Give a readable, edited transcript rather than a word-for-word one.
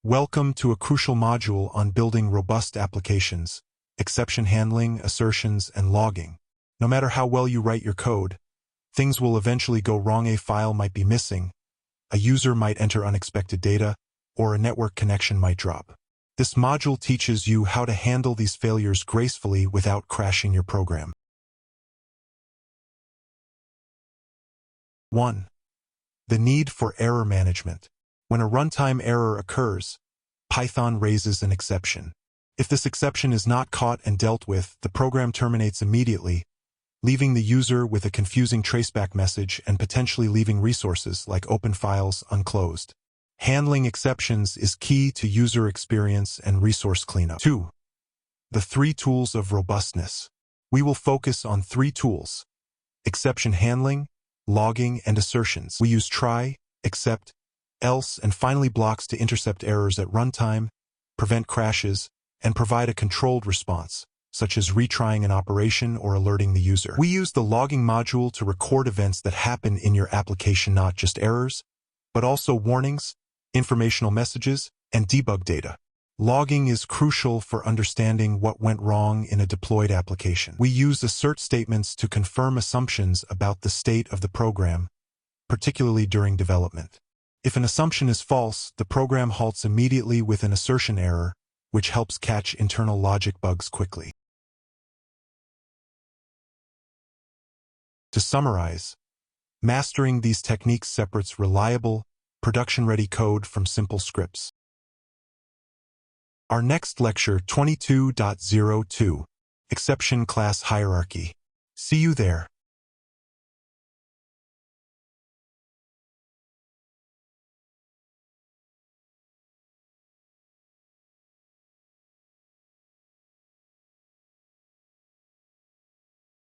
Welcome to a crucial module on building robust applications, exception handling, assertions, and logging. No matter how well you write your code, things will eventually go wrong. A file might be missing, a user might enter unexpected data, or a network connection might drop. This module teaches you how to handle these failures gracefully without crashing your program. 1. The need for error management. When a runtime error occurs, Python raises an exception. If this exception is not caught and dealt with, the program terminates immediately, leaving the user with a confusing traceback message and potentially leaving resources like open files unclosed. Handling exceptions is key to user experience and resource cleanup. 2. The 3 tools of robustness. We will focus on 3 tools: exception handling, logging, and assertions. We use try, except, else, and finally blocks to intercept errors at runtime, prevent crashes, and provide a controlled response, such as retrying an operation or alerting the user. We use the logging module to record events that happen in your application, not just errors, but also warnings, informational messages, and debug data. Logging is crucial for understanding what went wrong in a deployed application. We use assert statements to confirm assumptions about the state of the program, particularly during development. If an assumption is false, the program halts immediately with an assertion error, which helps catch internal logic bugs quickly. To summarize, mastering these techniques separates reliable, production-ready code from simple scripts. Our next lecture, 22.02, Exception Class Hierarchy. See you there.